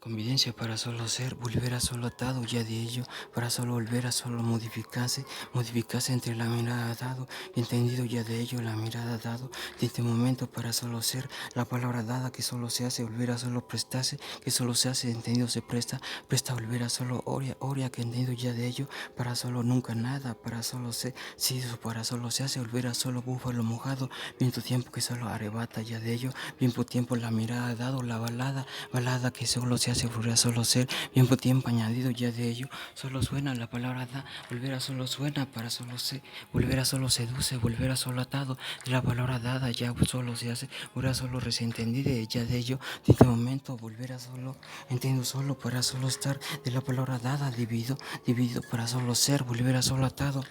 Convivencia para solo ser, volver a solo atado ya de ello, para solo volver a solo modificarse entre la mirada dado, entendido ya de ello, la mirada dado, de este momento para solo ser, la palabra dada que solo se hace, volver a solo prestarse, que solo se hace, entendido se presta volver a solo oria que entendido ya de ello, para solo nunca nada, para solo ser, si eso para solo se hace, volver a solo búfalo mojado, bien tu tiempo que solo arrebata ya de ello, bien por tiempo la mirada dado, la balada que solo se hace volver a solo ser, bien por tiempo añadido ya de ello, solo suena la palabra da, volver a solo suena para solo ser, volver a solo seduce, volver a solo atado, de la palabra dada ya solo se hace, volver a solo resentendido ya de ello, de este momento volver a solo, entiendo solo para solo estar, de la palabra dada dividido para solo ser, volver a solo atado.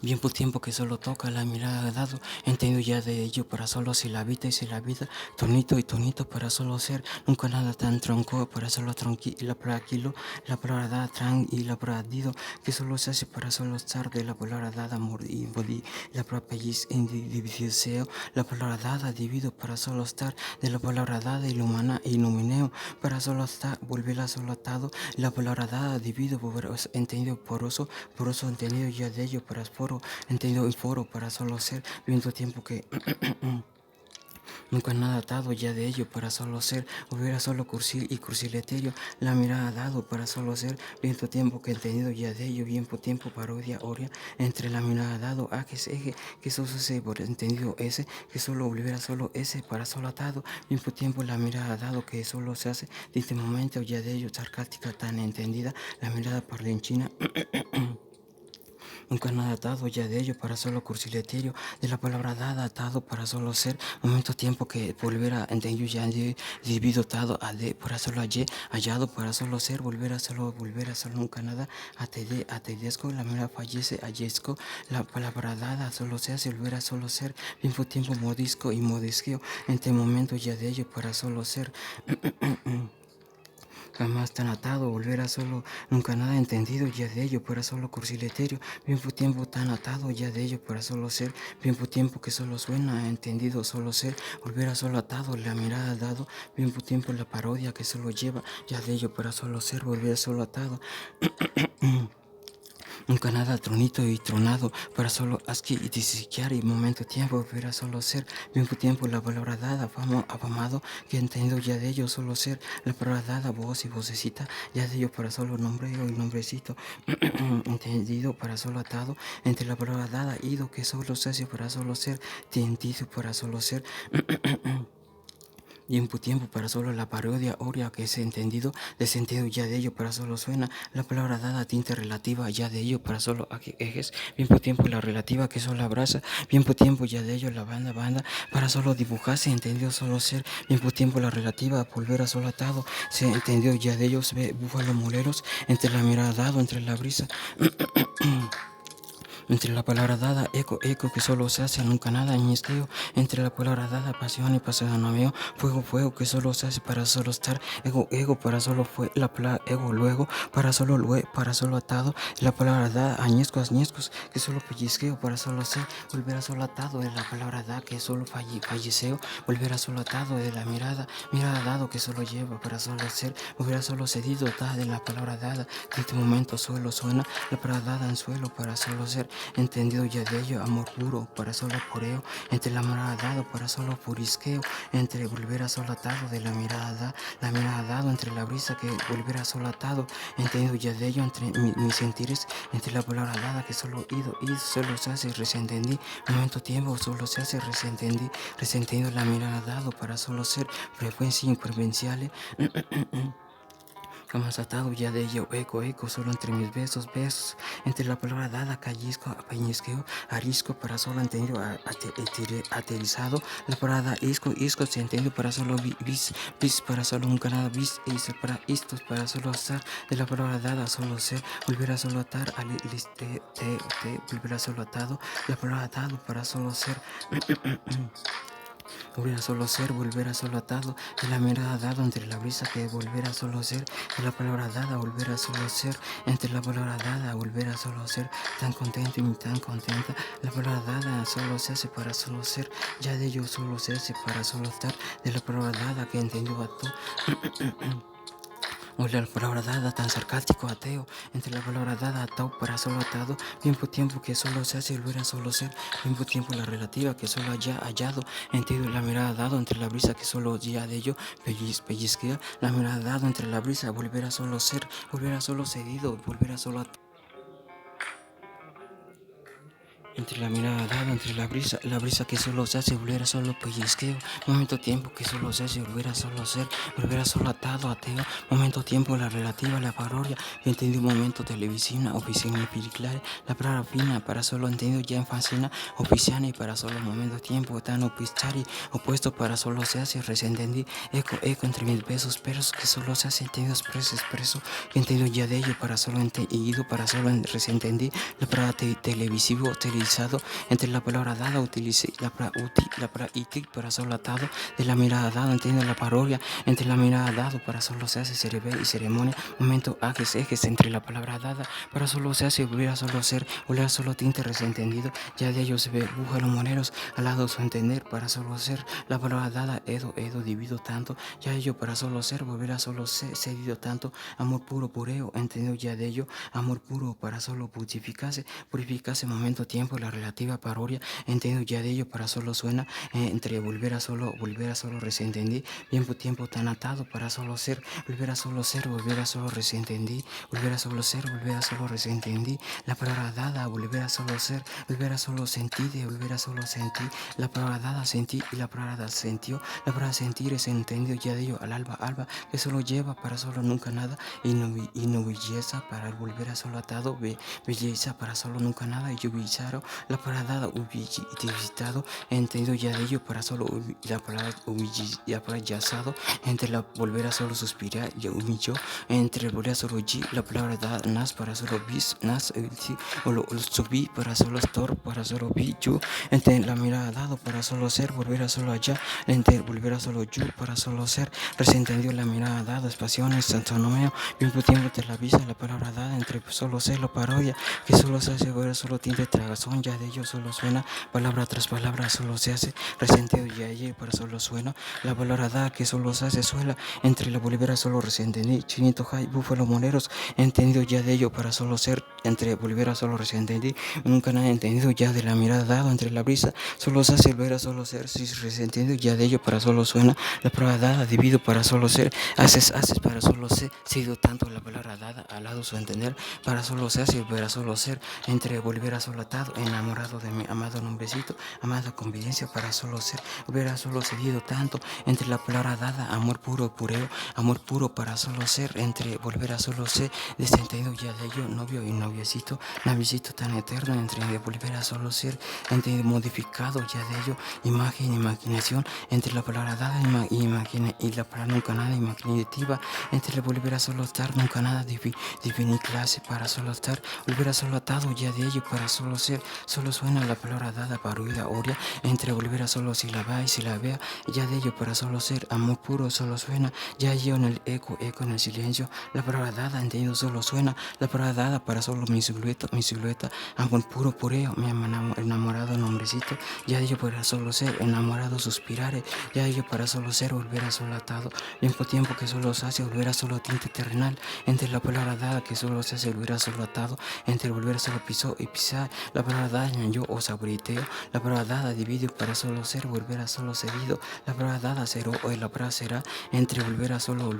Bien por tiempo que solo toca la mirada dado, entiendo ya de ello para solo si la vida y si la vida, tonito y tonito para solo ser, nunca nada tan tronco para solo tranquilo, la palabra dada tran y la palabra dido, que solo se hace para solo estar de la palabra dada amor y body, la palabra individuo, la palabra dada divido para solo estar, de la palabra dada ilumana ilumineo, para solo estar, volver a solo atado, la palabra dada divido, entendido poroso entendido ya de ello para foro, entendido el foro para solo ser, viendo tiempo que nunca nada atado ya de ello para solo ser, hubiera solo cursil y cursileterio, la mirada dado para solo ser, viento tiempo que entendido ya de ello, bien por tiempo parodia, oria, entre la mirada dado, a que se eje, que solo se por entendido ese, que solo hubiera solo ese para solo atado, bien por tiempo la mirada dado que solo se hace, de este momento ya de ello, sarcástica tan entendida, la mirada parlenchina. Nunca nada atado ya de ello para solo cursileterio, de la palabra dada atado para solo ser, momento tiempo que volver a entendido ya de dividido atado a de para solo allí, hallado para solo ser, volver a solo nunca nada, atedesco, la mera fallece, hallezco, la palabra dada solo se hace, volver a solo ser, tiempo modisco y modisqueo, entre momento ya de ello para solo ser. Jamás tan atado, volver a solo, nunca nada entendido ya de ello, para solo cursileterio, bien por tiempo tan atado ya de ello, para solo ser, bien por tiempo que solo suena, entendido solo ser, volver a solo atado, la mirada dado, bien por tiempo la parodia que solo lleva, ya de ello, para solo ser, volver a solo atado. Nunca nada tronito y tronado, para solo asqui y disiquiar y momento tiempo, volver a solo ser, bien por tiempo la palabra dada, afamado, que entendido ya de ello solo ser, la palabra dada, voz y vocecita, ya de ello para solo nombreo y nombrecito, entendido para solo atado, entre la palabra dada, ido que solo se hace para solo ser, tendido para solo ser. Tiempo para solo la parodia oria que es entendido, de sentido ya de ello para solo suena, la palabra dada tinte relativa ya de ello para solo ejes, tiempo la relativa que solo abraza, tiempo ya de ello la banda, para solo dibujarse, entendido solo ser, tiempo la relativa, volver a solo atado, se entendió ya de ellos ve búfalo moleros, entre la mirada dado, entre la brisa. Entre la palabra dada, eco que solo se hace, nunca nada, ñisqueo. Entre la palabra dada, pasión y pasado no veo. Fuego que solo se hace para solo estar. Ego para solo fue. La palabra ego luego, para solo atado. La palabra dada, añescos, que solo pellizqueo para solo ser. Volver a solo atado de la palabra da, que solo falleceo. Volver a solo atado de la mirada dado que solo lleva para solo ser. Volver a solo cedido, da de la palabra dada. Que en este momento solo suena. La palabra dada en suelo para solo ser. Entendido ya de ello, amor puro para solo poreo, entre la mirada dado para solo purisqueo, entre volver a solo atado de la mirada dado, entre la brisa que volver a solo atado, entendido ya de ello, entre mis sentires, entre la palabra dada que solo ido, y solo se hace resentendí, momento tiempo solo se hace resentido la mirada dado para solo ser frecuencia improvinciales. Jamás atado ya de ello, eco, solo entre mis besos, entre la palabra dada, callisco, peñisqueo, arisco, para solo entendido, aterrizado, la palabra isco, se entiende para solo bis, para solo un canal, bis, e para istos, para solo estar, de la palabra dada, solo ser, volver a solo atar, volver a solo atado, la palabra dado, para solo ser. volver a solo ser, volver a solo atado, de la mirada dada entre la brisa que volver a solo ser, de la palabra dada, volver a solo ser, entre la palabra dada, volver a solo ser, tan contento y tan contenta, la palabra dada solo se hace para solo ser, ya de ello solo se hace para solo estar, de la palabra dada que entendió a todo. Oye la palabra dada tan sarcástico ateo, entre la palabra dada atado para solo atado, tiempo que solo se hace volver a solo ser, tiempo la relativa que solo haya hallado, entiendo la mirada dado entre la brisa que solo ya de ello pellizquea, la mirada dado entre la brisa, volver a solo ser, volver a solo cedido, volver a solo atado. Entre la mirada dada, entre la brisa que solo se hace volver a solo pellizqueo, momento tiempo que solo se hace volver a solo ser, volver a solo atado, ateo, momento tiempo la relativa, la parodia, yo entendí un momento televisiva, oficina y película, la palabra fina, para solo entendido ya en fascina, oficiana y para solo momento tiempo, tan opichari, opuesto para solo se hace, resentendí, eco entre mis besos, perros que solo se hace entendido expreso, que entendido ya de ello, para solo entendido, para solo resentendí, la palabra televisivo, entre la palabra dada utilicé la palabra iti para solo atado, de la mirada dada entiendo la parodia, entre la mirada dado para solo se hace cereber y ceremonia, momento ejes entre la palabra dada para solo se hace volver a solo ser, volver a solo tinte resentendido, ya de ellos se ve bújalo moneros al lado su entender para solo ser, la palabra dada edo divido tanto, ya ello para solo ser, volver a solo ser cedido tanto, amor puro pureo, entendido ya de ello, amor puro para solo purificarse momento tiempo la relativa parodia, entiendo ya de ello para solo suena, entre volver a solo resentendí, tiempo tan atado para solo ser, volver a solo ser, volver a solo resentendí, volver a solo ser, volver a solo resentendí, la palabra dada, volver a solo ser, volver a solo sentir, de volver a solo sentir, la palabra dada sentí y la palabra dada sintió, la palabra sentir es entendido ya de ello al alba, que solo lleva para solo nunca nada, y no belleza para volver a solo atado, belleza para solo nunca nada, y yo la palabra dada utilizado, entendido ya de ello para solo la palabra ya para yazado, entre la volver a solo suspirar, ya humilló, entre volver a solo g, la palabra dada nas para solo bis, nas o lo subí para solo store, para solo vi yo, entre la mirada dado para solo ser, volver a solo allá, entre volver a solo yo para solo ser, resentendió la mirada dada, espaciones, antonomeo, tiempo de la visa, la palabra dada, entre solo ser, lo parodia, que solo se hace volver solo tinte tragazón, ya de ello solo suena, palabra tras palabra solo se hace, resentido ya allí para solo suena, la palabra da que solo se hace suela, entre la bolivera solo resentendí, chinito high, búfalo moneros, entendido ya de ello para solo ser, entre bolivera solo resentendí, nunca nada entendido ya de la mirada dado, entre la brisa, solo se hace volver a solo ser, si resentido ya de ello para solo suena, la palabra dada divido para solo ser, haces para solo ser, sido tanto la palabra dada al lado su entender, para solo se hace volver a solo ser, entre volver a solo atado, enamorado de mi amado nombrecito, amada convivencia para solo ser, hubiera solo cedido tanto, entre la palabra dada, amor puro pureo, amor puro para solo ser, entre volver a solo ser, desentendido ya de ello, novio y noviecito, noviecito tan eterno, entre volver a solo ser, entre modificado ya de ello, imagen, imaginación, entre la palabra dada y la palabra nunca nada imaginativa, entre volver a solo estar, nunca nada definir clase para solo estar, volver a solo atado ya de ello para solo ser, solo suena la palabra dada para oída oria, entre volver a solo si la va y si la vea, ya de ello para solo ser, amor puro solo suena, ya yo en el eco en el silencio, la palabra dada entendido solo suena, la palabra dada para solo mi silueta, amor puro pureo, mi enamorado nombrecito, ya de ello para solo ser, enamorado suspirare, ya de ello para solo ser, volver a solo atado, tiempo que solo se hace, volver a solo tinte terrenal, entre la palabra dada que solo se hace, volver a solo atado, entre volver a solo pisó y pisar, la palabra dada yo o saboriteo, la palabra dada divido para solo ser, volver a solo cedido, la palabra dada cero o la palabra será, entre volver a solo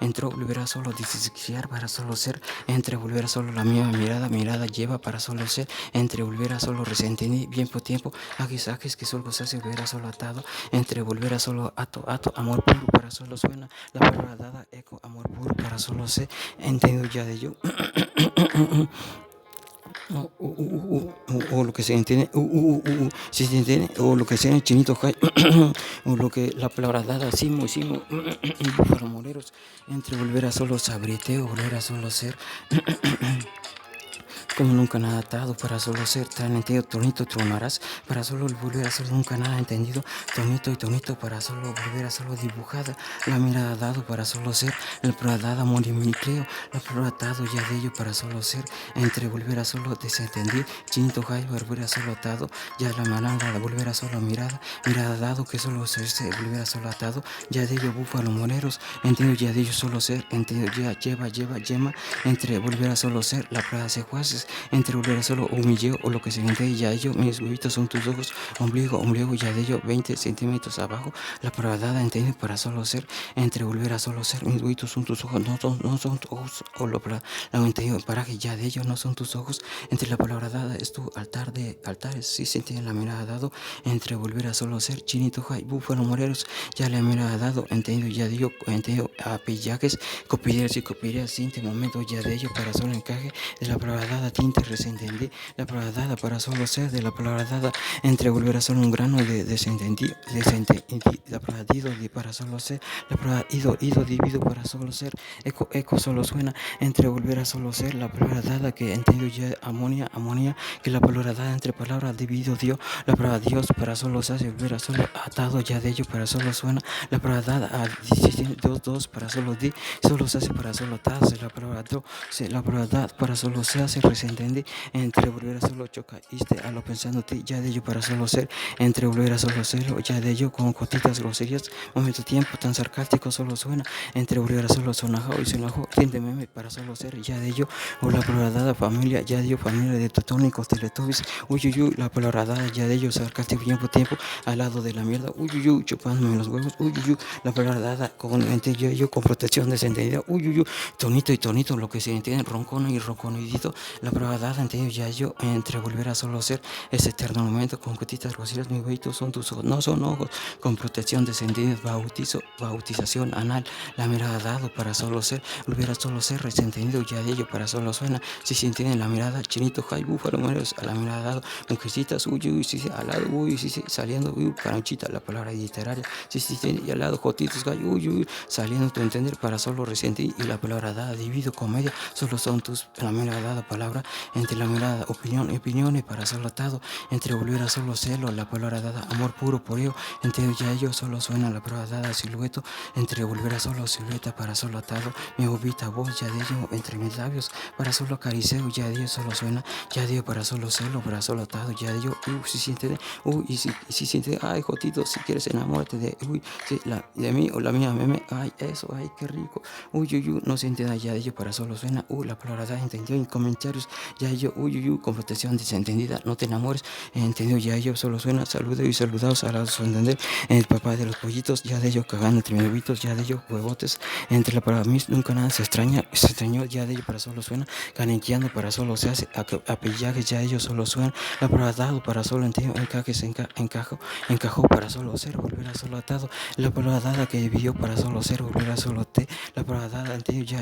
entró, volver a solo disociar para solo ser, entre volver a solo la misma mirada lleva para solo ser, entre volver a solo resentí, bien por tiempo, ajes que solo se hace, volver a solo atado, entre volver a solo ato, amor puro para solo suena, la palabra dada eco, amor puro para solo ser, entendido ya de yo. O lo que se entiende, si se entiende, o lo que sea en chinito high, o lo que la palabra dada, simo, búfalo moreros, entre volver a solo sabriteo, volver a solo ser, como nunca nada atado, para solo ser tan entendido, tonito tronarás, para solo volver a ser nunca nada entendido, tonito y tonito, para solo volver a solo dibujada, la mirada dado para solo ser, el prueba dada morir mi creo, la prueba atado ya de ello para solo ser, entre volver a solo desentendí, chinito jai, volver a solo atado, ya la manada, volver a solo mirada, mirada dado que solo serse, volver a solo atado, ya de ello búfalo moreros, entiendo ya de ello solo ser, entiendo ya lleva, yema, entre volver a solo ser, la prueba se jueces, entre volver a solo humilleo o lo que se entiende ya ello, mis huevitos son tus ojos, ombligo ya de ello 20 centímetros abajo, la prueba dada entiende para solo ser, entre volver a solo ser, mis huevitos son tus ojos, no son tus ojos, o lo entendido paraje ya de ello no son tus ojos, entre la palabra dada es tu altar de altares, si se entiende la mirada dado, entre volver a solo ser, chinito jai, búfalo moreros, ya la mirada dado, entendido ya de ello, entendido a pillajes, copideras y copideras, sinte momento ya de ello para solo encaje, de la palabra dada tinte resentendí, la palabra dada para solo ser, de la palabra dada entre volver a solo un grano de desentendí, la palabra dido para solo ser, la palabra ido divido para solo ser, eco solo suena, entre volver a solo ser, la palabra dada que entiendo ya amonía, que la palabra dada entre palabras dividido dio, la palabra Dios para solo se hace, volver a solo atado ya de ello para solo suena, la palabra dada a 2 para solo di, solo se hace para solo atado, la palabra dada para solo se hace resentendí, entre volver a solo chocaíste a lo pensando ti ya de ello para solo ser, entre volver a solo serlo ya de ello con cotitas groserías, momento tiempo tan sarcástico solo suena, entre volver a solo sonajado y sonajó, tiende meme para solo ser ya de ello, o la palabra dada familia ya de ello familia de totónicos teletubbies, la palabra dada ya de ello sarcástico tiempo al lado de la mierda, chupándome los huevos, la palabra dada con entre yo con protección desentendida, tonito y tonito lo que se entiende, roncono y ronconidito, la palabra dada entendido ya yo entre volver a solo ser ese eterno momento con cotitas groserías, mis huevitos son tus ojos, no son ojos, con protección descendida, bautización anal, la mirada dado para solo ser, volver a solo ser, desentendido ya de ello para solo suena, si se entiende la mirada, chinito, jai, búfalo, moreros, a la mirada dado, mujercitas, sí, al lado, sí, saliendo, paranchita, la palabra literaria, sí, y al lado, jotitos, gallo, saliendo tu entender para solo resentir, y la palabra dada, divido, comedia, solo son tus, la mirada dada, palabra, entre la mirada, opiniones para solo atado, entre volver a solo celo, la palabra dada, amor puro por ello, entre ya ello solo suena la palabra dada, silueto, entre volver a solo silueta para solo atado, mi bobita voz ya de ello, entre mis labios, para solo acariceo, ya de ello solo suena, ya de ello para solo celo, para solo atado, ya de ello, si siente, y si siente, ay, jotito, si quieres enamórate de, sí, de mí o la mía, meme, ay, eso, ay, qué rico, no siente nada, ya de ello para solo suena, la palabra dada, entendió en comentarios, ya yo, con protección desentendida, no te enamores, entendido ya yo, solo suena, saludo y saludados a la su entender, el papá de los pollitos, ya de ello cagando entre mis huevitos, ya de ello huevotes, entre la palabra mis, nunca nada se extrañó, ya de ello para solo suena, canequeando para solo se hace, apillajes ya ellos solo suenan, la palabra dado para solo entendido, encajes, encajó para solo ser, volver a solo atado, la palabra dada que vivió para solo ser, volver a solo te, la palabra dada entendido ya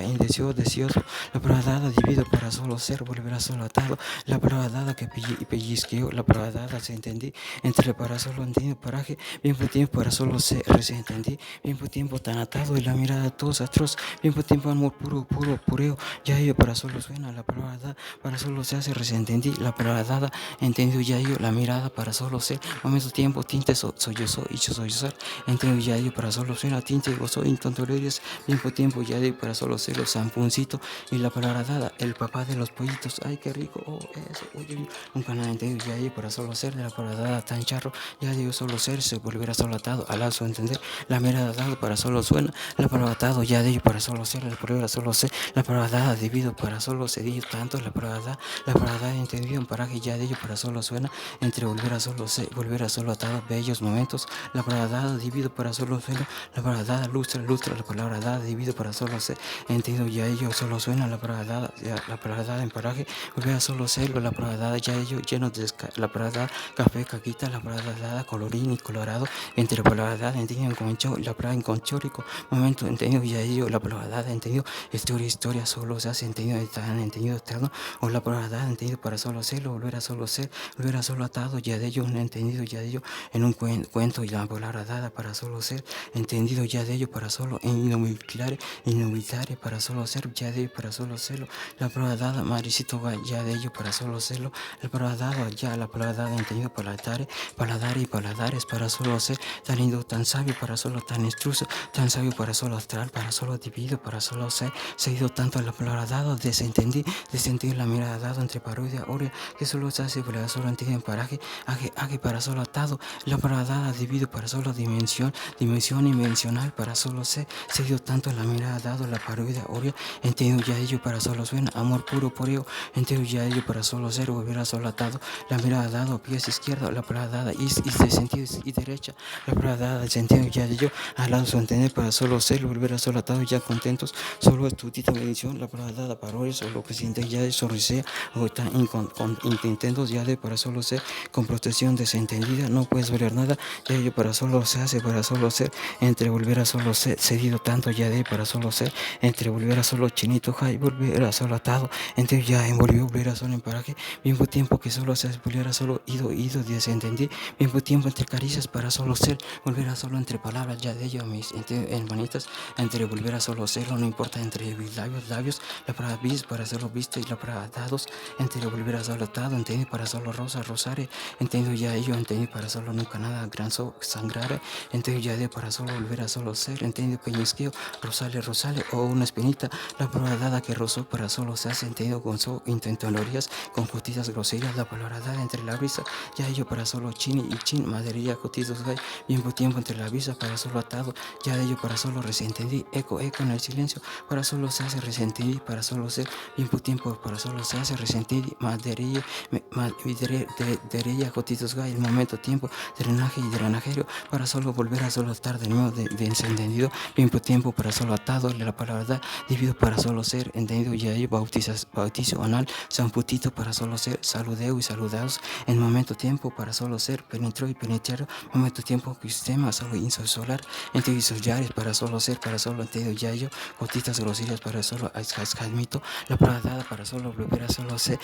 deseoso, la palabra dada divido para solo ser, volver a solo atado, la palabra dada que pellizqueo, la palabra dada se entendí, entre para solo entendido paraje, bien por tiempo para solo se entendí, bien por tiempo tan atado y la mirada todos atroz, bien por tiempo amor pureo, ya yo para solo suena, la palabra dada para solo se hace resentendí, la palabra dada entendido ya yo, la mirada para solo ser, momento tiempo tinte soy yo ser, entendido ya yo para solo suena, tinte gozo intontoreres, bien por tiempo ya yo para solo ser los zampuncito y la palabra dada, el papá de los pollitos, ay qué rico, eso, nunca nada entendido ya ahí para solo ser de la palabra dada tan charro, ya digo solo ser, se volverá solo atado, al lazo entender, la mirada dado para solo suena, la palabra atado ya de ello para solo ser, la palabra solo ser, la palabra dada divido para solo cedillo tanto, la palabra dada entendido en paraje ya de ello para solo suena, entre volver a solo ser, volver a solo atado, bellos momentos, la palabra dada divido para solo suena, la palabra dada lustra, la palabra dada divido para solo ser, entendido ya ello solo suena, la palabra dada, la palabra dada en paraje, volver a solo serlo, la palabra dada ya ello lleno de la palabra dada, café, caquita, la palabra dada, colorín y colorado, entre la palabra dada entendido en concho, la palabra en conchórico, momento entendido ya ello, la palabra dada entendido, historia solo se hace entendido, tan entendido eterno, o la palabra dada entendido para solo serlo, volver a solo ser, volver a solo atado, ya de ello, un entendido ya de ello, en un cuento y la palabra dada para solo ser, entendido ya de ello para solo inubitare para solo ser, ya de ello para solo serlo, la palabra dada, necesito ya de ello para solo hacerlo. La palabra dado ya, la palabra dada entendido paladar y paladares para solo ser tan lindo, tan sabio, para solo tan instruso, tan sabio para solo astral, para solo dividido, para solo ser, seguido tanto a la palabra dado, desentendí la mirada dado entre parodia, oria, que solo se hace para solo antiguo en paraje, age para solo atado, la palabra dada dividido para solo dimensión invencional para solo ser, seguido tanto a la mirada dado, la parodia, oria, entiendo ya ello para solo suena, amor puro por ello, entiendo ya ello para solo ser, hubiera solo atado, la mirada dado, pies izquierdo, la palabra dada, is de sentido y derecha, la palabra dada, sentido ya de yo, al lado su entender para solo ser, volver a solo atado, ya contentos, solo estudito bendición, la palabra dada para hoy, solo que siente ya de sonrisea, o está intentos ya de para solo ser, con protección desentendida, no puedes ver nada, ya ello para solo se hace, para solo ser, entre volver a solo ser, cedido tanto ya de para solo ser, entre volver a solo chinito, high, volver a solo atado, entre ya envolvió, volver a solo en paraje, mismo tiempo que solo se volver a solo ido, desentendí, mismo tiempo entre caricias para solo ser, volver a solo entre palabras ya de ello, mis hermanitas, entre volver a solo serlo, no importa entre labios, la palabra bis para hacerlo visto y la palabra dados, entre volver a solo atado, entendí para solo rosa, rosare, entiendo ya ello, entendí para solo nunca nada, gran sangrar, entiendo ya de para solo volver a solo ser, entiendo peñisqueo, rosale, o una espinita, la palabra dada que rozó para solo se hace, entendido gonzó, intentonorías, con justitas groserías, la palabra dada entre la brisa, ya ello para solo chini y chin, madería, cotitos, mismo tiempo entre la brisa para solo atado, ya de ello para solo resentendí, eco en el silencio, para solo se hace resentidí, para solo ser, mismo tiempo para solo se hace resentidí, madería, cotitos, el momento, tiempo, drenaje y drenajero, para solo volver a solo estar de nuevo de encendido, mismo tiempo para solo atado, la palabra da, dividido para solo ser, entendido ya ello, bautizo anal, San Putito para solo ser, saludeo y saludados, en momento tiempo para solo ser, penetró y penetrar, momento tiempo que sistema solo inso solar, entendido sollares para solo ser, para solo entendido ya yo, gotitas groserías para solo escalmito, la palabra dada para solo volver a solo ser,